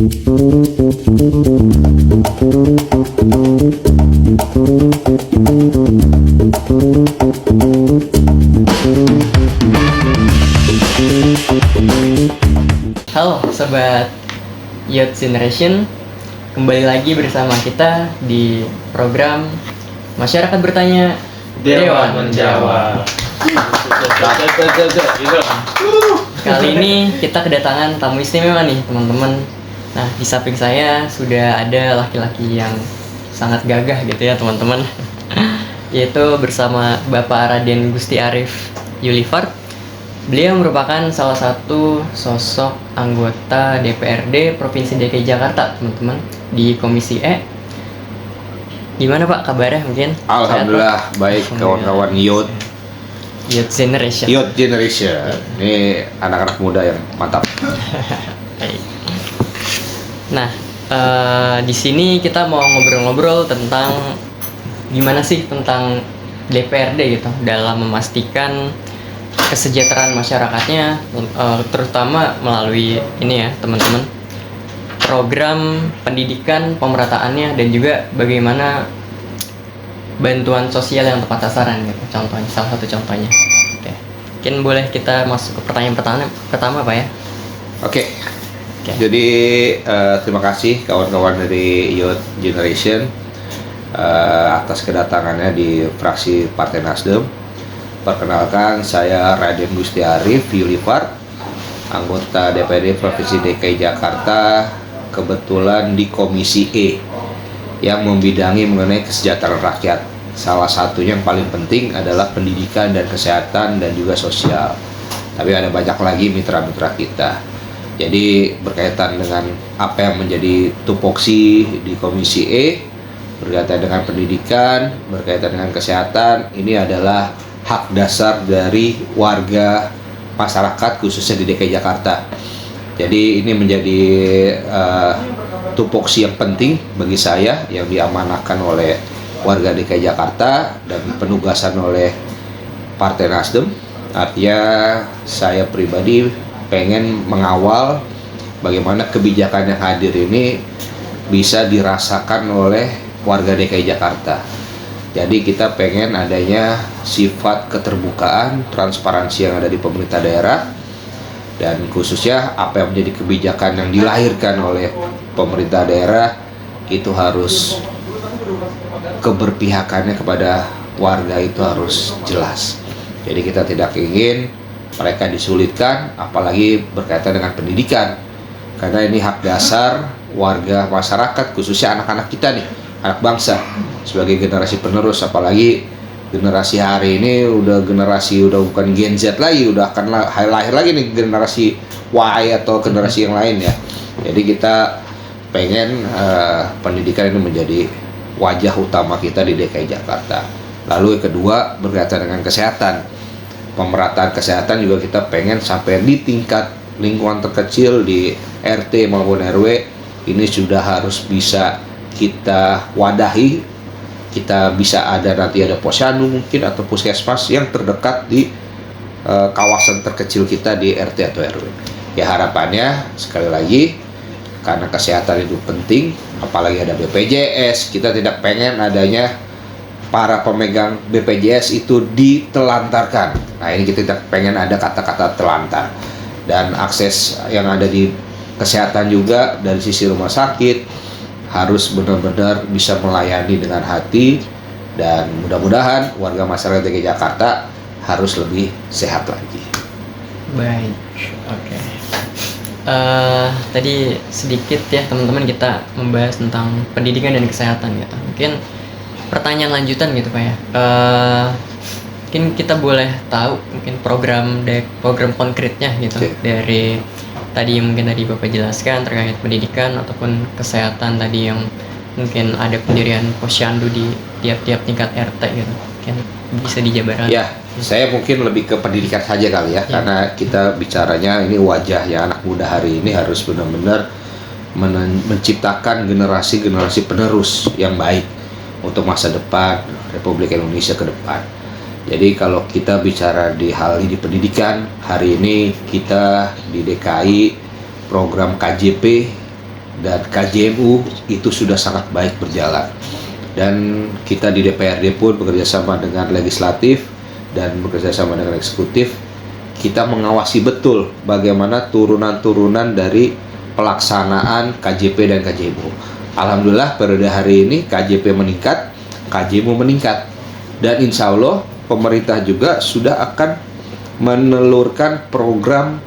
Halo Sobat Youth Generation, kembali lagi bersama kita di program Masyarakat Bertanya, Dewan Menjawab. Kali ini kita kedatangan tamu istimewa nih teman-teman. Nah, di samping saya sudah ada laki-laki yang sangat gagah gitu ya teman-teman. Yaitu bersama Bapak Raden Gusti Arif Yulifard. Beliau merupakan salah satu sosok anggota DPRD Provinsi DKI Jakarta, teman-teman, di Komisi E. Gimana Pak kabarnya mungkin? Alhamdulillah sehat, baik kawan-kawan Youth Generation. Youth Generation. Ini anak-anak muda yang mantap. Nah, di sini kita mau ngobrol-ngobrol tentang gimana sih tentang DPRD gitu dalam memastikan kesejahteraan masyarakatnya, terutama melalui ini ya teman-teman, program pendidikan pemerataannya dan juga bagaimana bantuan sosial yang tepat sasaran gitu. Contohnya, salah satu contohnya. Oke. Mungkin boleh kita masuk ke pertanyaan pertama Pak ya. Oke. Jadi terima kasih kawan-kawan dari Youth Generation atas kedatangannya di fraksi Partai Nasdem. Perkenalkan, saya Raden Gusti Arif Yulifard, anggota DPRD Provinsi DKI Jakarta, kebetulan di Komisi E yang membidangi mengenai kesejahteraan rakyat. Salah satunya yang paling penting adalah pendidikan dan kesehatan dan juga sosial. Tapi ada banyak lagi mitra-mitra kita. Jadi berkaitan dengan apa yang menjadi tupoksi di Komisi E, berkaitan dengan pendidikan, berkaitan dengan kesehatan, ini adalah hak dasar dari warga masyarakat khususnya di DKI Jakarta. Jadi ini menjadi tupoksi yang penting bagi saya yang diamanahkan oleh warga DKI Jakarta dan penugasan oleh Partai Nasdem. Artinya saya pribadi pengen mengawal bagaimana kebijakan yang hadir ini bisa dirasakan oleh warga DKI Jakarta. Jadi kita pengen adanya sifat keterbukaan, transparansi yang ada di pemerintah daerah, dan khususnya apa yang menjadi kebijakan yang dilahirkan oleh pemerintah daerah itu harus keberpihakannya kepada warga itu harus jelas. Jadi kita tidak ingin mereka disulitkan, apalagi berkaitan dengan pendidikan, karena ini hak dasar warga masyarakat, khususnya anak-anak kita nih, anak bangsa sebagai generasi penerus. Apalagi generasi hari ini udah bukan Gen Z lagi, udah akan lahir lagi nih generasi Y atau generasi yang lain ya. Jadi kita pengen pendidikan ini menjadi wajah utama kita di DKI Jakarta. Lalu yang kedua berkaitan dengan kesehatan, pemerataan kesehatan juga kita pengen sampai di tingkat lingkungan terkecil di RT maupun RW ini sudah harus bisa kita wadahi. Kita bisa nanti ada posyandu mungkin atau puskesmas yang terdekat di kawasan terkecil kita di RT atau RW. Ya harapannya sekali lagi, karena kesehatan itu penting, apalagi ada BPJS, kita tidak pengen adanya para pemegang BPJS itu ditelantarkan. Nah ini kita tidak pengen ada kata-kata telantar. Dan akses yang ada di kesehatan juga dari sisi rumah sakit harus benar-benar bisa melayani dengan hati, dan mudah-mudahan warga masyarakat DKI Jakarta harus lebih sehat lagi. Baik, oke. Tadi sedikit ya teman-teman kita membahas tentang pendidikan dan kesehatan gitu. Mungkin pertanyaan lanjutan gitu Pak ya. Mungkin kita boleh tahu mungkin program konkretnya gitu dari tadi mungkin tadi Bapak jelaskan terkait pendidikan ataupun kesehatan tadi yang mungkin ada pendirian posyandu di tiap-tiap tingkat RT gitu. Mungkin bisa dijabarkan. Ya, saya mungkin lebih ke pendidikan saja kali ya, karena kita bicaranya ini wajah ya anak muda hari ini harus benar-benar menciptakan generasi-generasi penerus yang baik untuk masa depan Republik Indonesia ke depan. Jadi kalau kita bicara di hal ini pendidikan, hari ini kita di DKI program KJP dan KJMU itu sudah sangat baik berjalan. Dan kita di DPRD pun bekerjasama dengan legislatif dan bekerjasama dengan eksekutif, kita mengawasi betul bagaimana turunan-turunan dari pelaksanaan KJP dan KJMU. Alhamdulillah periode hari ini KJP meningkat, KJMU meningkat, dan insya Allah pemerintah juga sudah akan menelurkan program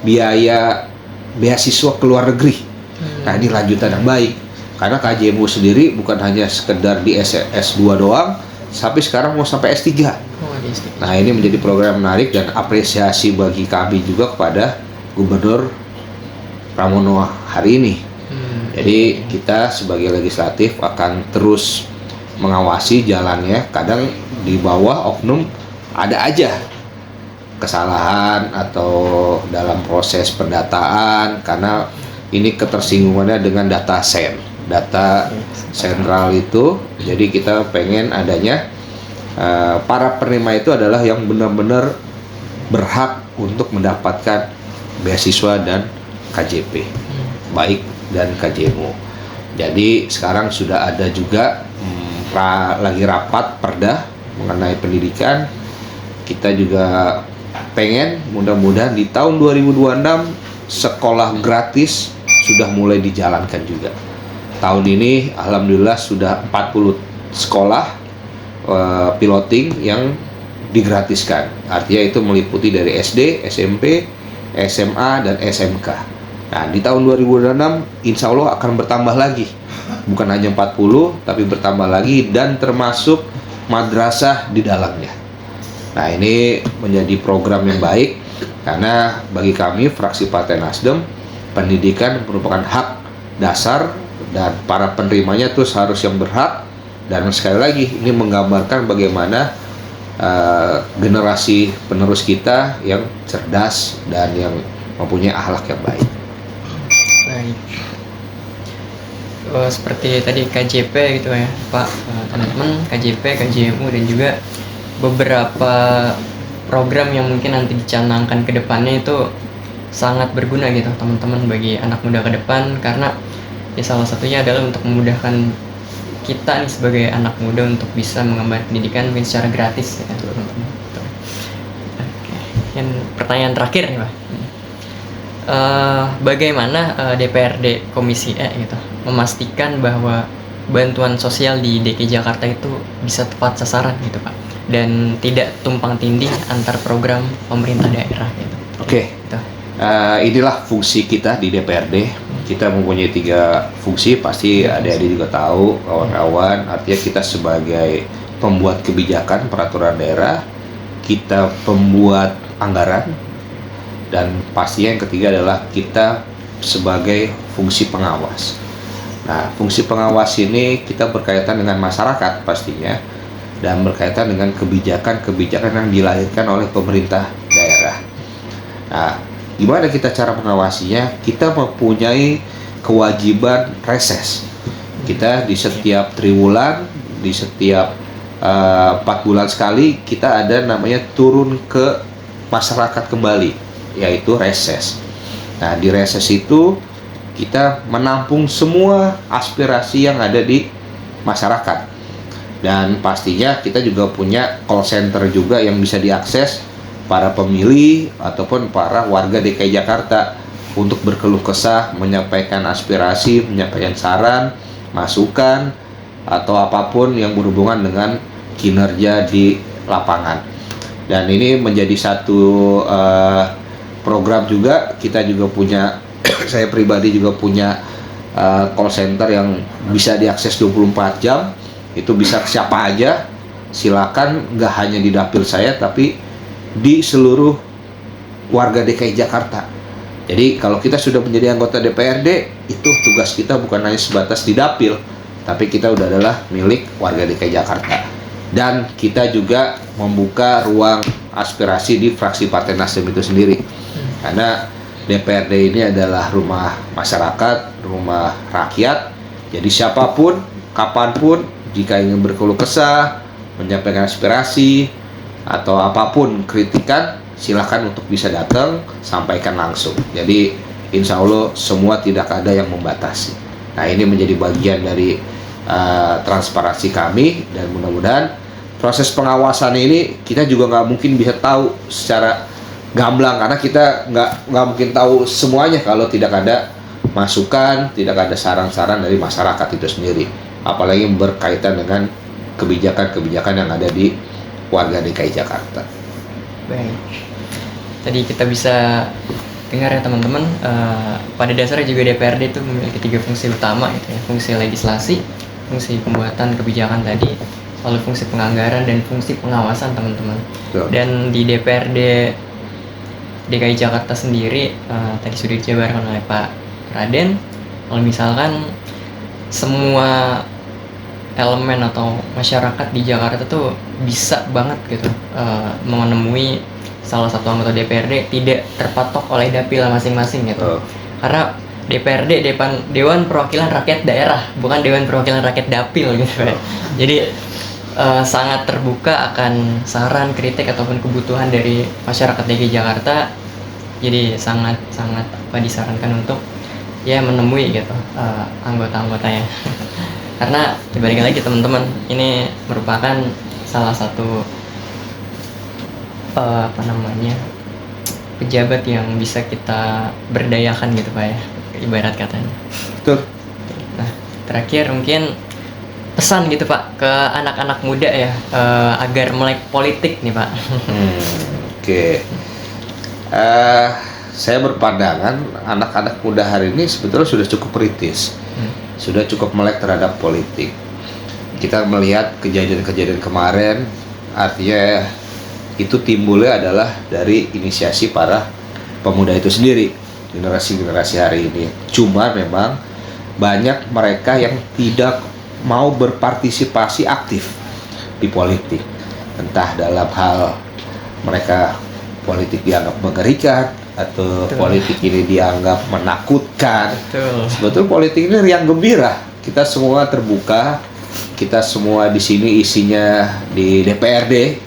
biaya beasiswa ke luar negeri. Nah, ini lanjutan yang baik karena KJMU sendiri bukan hanya sekedar di S2 doang, tapi sekarang mau sampai S3. Nah, ini menjadi program menarik dan apresiasi bagi kami juga kepada Gubernur Pramono hari ini. Jadi kita sebagai legislatif akan terus mengawasi jalannya. Kadang di bawah oknum ada aja kesalahan atau dalam proses pendataan karena ini ketersinggungannya dengan data sentral itu. Jadi kita pengen adanya para penerima itu adalah yang benar-benar berhak untuk mendapatkan beasiswa dan KJP baik dan KJMU. Jadi sekarang sudah ada juga lagi rapat perda mengenai pendidikan. Kita juga pengen mudah-mudahan di tahun 2026 sekolah gratis sudah mulai dijalankan juga. Tahun ini alhamdulillah sudah 40 sekolah piloting yang digratiskan. Artinya itu meliputi dari SD, SMP, SMA, dan SMK. Nah, di tahun 2026 insya Allah akan bertambah lagi. Bukan hanya 40, tapi bertambah lagi dan termasuk madrasah di dalamnya. Nah, ini menjadi program yang baik karena bagi kami fraksi Partai Nasdem, pendidikan merupakan hak dasar dan para penerimanya terus harus yang berhak. Dan sekali lagi ini menggambarkan bagaimana generasi penerus kita yang cerdas dan yang mempunyai akhlak yang baik. Baik. Seperti tadi KJP gitu ya Pak, teman-teman, KJP, KJMU dan juga beberapa program yang mungkin nanti dicanangkan ke depannya itu sangat berguna gitu teman-teman bagi anak muda ke depan, karena ya salah satunya adalah untuk memudahkan kita nih sebagai anak muda untuk bisa mengemban pendidikan mungkin secara gratis ya teman-teman. Oke. Yang pertanyaan terakhir nih Pak. Bagaimana DPRD Komisi E gitu memastikan bahwa bantuan sosial di DKI Jakarta itu bisa tepat sasaran gitu Pak, dan tidak tumpang tindih antar program pemerintah daerah gitu. Oke. Gitu. Inilah fungsi kita di DPRD. Kita mempunyai 3 fungsi, pasti adik-adik juga tahu, kawan-kawan. Artinya kita sebagai pembuat kebijakan peraturan daerah, kita pembuat anggaran, dan pastinya yang ketiga adalah kita sebagai fungsi pengawas. Nah, fungsi pengawas ini kita berkaitan dengan masyarakat pastinya, dan berkaitan dengan kebijakan-kebijakan yang dilahirkan oleh pemerintah daerah. Nah, gimana kita cara mengawasinya? Kita mempunyai kewajiban reses. Kita di setiap triwulan, di setiap 4 bulan sekali, kita ada namanya turun ke masyarakat kembali, yaitu reses. Nah, di reses itu kita menampung semua aspirasi yang ada di masyarakat. Dan pastinya kita juga punya call center juga yang bisa diakses para pemilih ataupun para warga DKI Jakarta untuk berkeluh kesah, menyampaikan aspirasi, menyampaikan saran, masukan, atau apapun yang berhubungan dengan kinerja di lapangan. Dan ini menjadi satu program juga. Kita juga punya saya pribadi juga punya call center yang bisa diakses 24 jam. Itu bisa ke siapa aja, silakan, nggak hanya di dapil saya tapi di seluruh warga DKI Jakarta. Jadi kalau kita sudah menjadi anggota DPRD, itu tugas kita bukan hanya sebatas di dapil, tapi kita udah adalah milik warga DKI Jakarta. Dan kita juga membuka ruang aspirasi di fraksi Partai Nasdem itu sendiri. Karena DPRD ini adalah rumah masyarakat, rumah rakyat. Jadi siapapun, kapanpun, jika ingin berkeluh kesah, menyampaikan aspirasi, atau apapun kritikan, silakan untuk bisa datang, sampaikan langsung. Jadi insya Allah semua tidak ada yang membatasi. Nah, ini menjadi bagian dari transparansi kami, dan mudah-mudahan proses pengawasan ini kita juga nggak mungkin bisa tahu secara gamblang, karena kita nggak mungkin tahu semuanya kalau tidak ada masukan, tidak ada saran-saran dari masyarakat itu sendiri, apalagi berkaitan dengan kebijakan-kebijakan yang ada di warga DKI Jakarta. Baik, tadi kita bisa dengar ya teman-teman, pada dasarnya juga DPRD itu memiliki 3 fungsi utama gitu ya, fungsi legislasi, fungsi pembuatan kebijakan tadi, lalu fungsi penganggaran dan fungsi pengawasan teman-teman. Betul. Dan di DPRD DKI Jakarta sendiri tadi sudah dijabarkan oleh Pak Raden, kalau misalkan semua elemen atau masyarakat di Jakarta tuh bisa banget gitu menemui salah satu anggota DPRD, tidak terpatok oleh dapil masing-masing gitu. Karena DPRD Dewan Perwakilan Rakyat Daerah, bukan Dewan Perwakilan Rakyat Dapil gitu ya. Jadi sangat terbuka akan saran, kritik ataupun kebutuhan dari masyarakat DKI Jakarta. Jadi sangat disarankan untuk ya menemui gitu anggota-anggotanya. Karena balik lagi teman-teman, ini merupakan salah satu pejabat yang bisa kita berdayakan gitu Pak ya, ibarat katanya. Betul. Nah, terakhir mungkin pesan gitu Pak ke anak-anak muda ya, agar melek politik nih Pak. Oke. Saya berpandangan anak-anak muda hari ini sebetulnya sudah cukup kritis, sudah cukup melek terhadap politik. Kita melihat kejadian-kejadian kemarin, artinya itu timbulnya adalah dari inisiasi para pemuda itu sendiri, generasi-generasi hari ini. Cuma memang banyak mereka yang tidak mau berpartisipasi aktif di politik, entah dalam hal mereka politik dianggap mengerikan atau Betul. politik ini dianggap menakutkan. Betul. Sebetulnya politik ini riang gembira. Kita semua terbuka, kita semua di sini isinya di DPRD,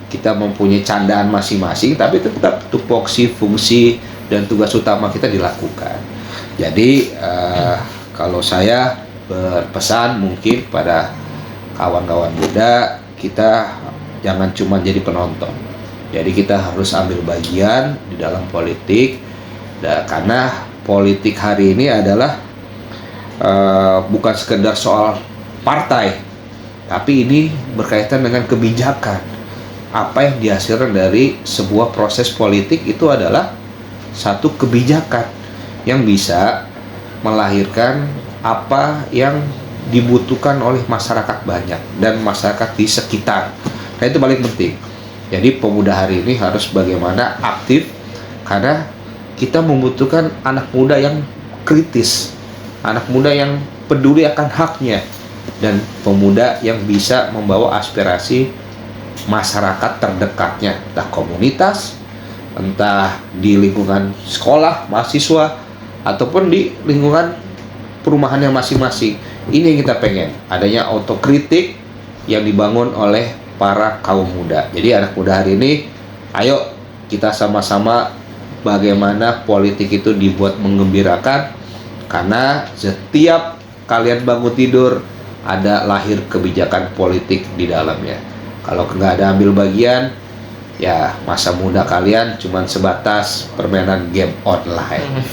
kita mempunyai candaan masing-masing, tapi tetap tupoksi, fungsi, dan tugas utama kita dilakukan. Jadi kalau saya berpesan mungkin pada kawan-kawan muda, kita jangan cuma jadi penonton. Jadi kita harus ambil bagian di dalam politik, karena politik hari ini adalah bukan sekedar soal partai, tapi ini berkaitan dengan kebijakan. Apa yang dihasilkan dari sebuah proses politik itu adalah satu kebijakan yang bisa melahirkan apa yang dibutuhkan oleh masyarakat banyak dan masyarakat di sekitar. Nah, itu paling penting. Jadi pemuda hari ini harus bagaimana aktif, karena kita membutuhkan anak muda yang kritis, anak muda yang peduli akan haknya, dan pemuda yang bisa membawa aspirasi masyarakat terdekatnya, entah komunitas, entah di lingkungan sekolah, mahasiswa, ataupun di lingkungan perumahannya masing-masing. Ini yang kita pengen, adanya otokritik yang dibangun oleh para kaum muda. Jadi anak muda hari ini, ayo kita sama-sama bagaimana politik itu dibuat menggembirakan, karena setiap kalian bangun tidur ada lahir kebijakan politik di dalamnya. Kalau nggak ada ambil bagian, ya masa muda kalian cuman sebatas permainan game online.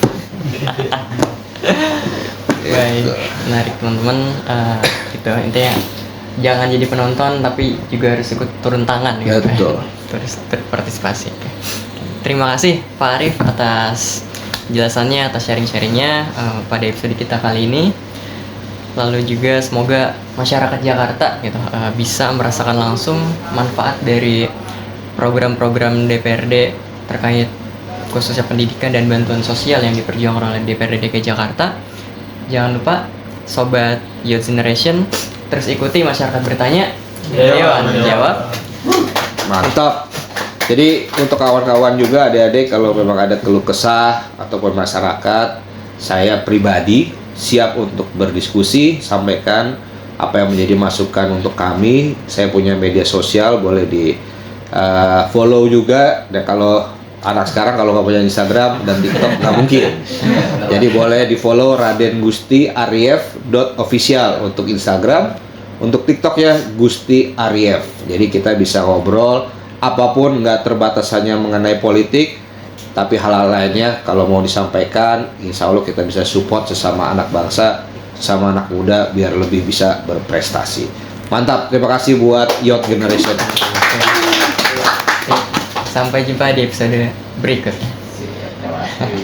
Baik, menarik teman-teman. Gitu intinya jangan jadi penonton, tapi juga harus ikut turun tangan gitu. Ya, betul. Terus berpartisipasi. Terima kasih Pak Arif atas penjelasannya, atas sharing-sharingnya pada episode kita kali ini. Lalu juga semoga masyarakat Jakarta gitu bisa merasakan langsung manfaat dari program-program DPRD terkait khususnya pendidikan dan bantuan sosial yang diperjuangkan oleh DPRD DKI Jakarta. Jangan lupa Sobat Youth Generation, terus ikuti Masyarakat Bertanya, Dewan Menjawab. Mantap. Jadi untuk kawan-kawan juga, adik-adik, kalau memang ada keluh kesah ataupun masyarakat, saya pribadi siap untuk berdiskusi, sampaikan apa yang menjadi masukan untuk kami. Saya punya media sosial, boleh di follow juga. Dan kalau anak sekarang kalau nggak punya Instagram dan TikTok nggak mungkin. Jadi boleh di follow Raden Gusti Arief .official untuk Instagram, untuk TikTok ya Gusti Arief. Jadi kita bisa ngobrol apapun, nggak terbatas hanya mengenai politik, tapi hal-hal lainnya kalau mau disampaikan, insya Allah kita bisa support sesama anak bangsa, sesama anak muda biar lebih bisa berprestasi. Mantap, terima kasih buat Youth Generation. Sampai jumpa di episode berikutnya. Terima kasih.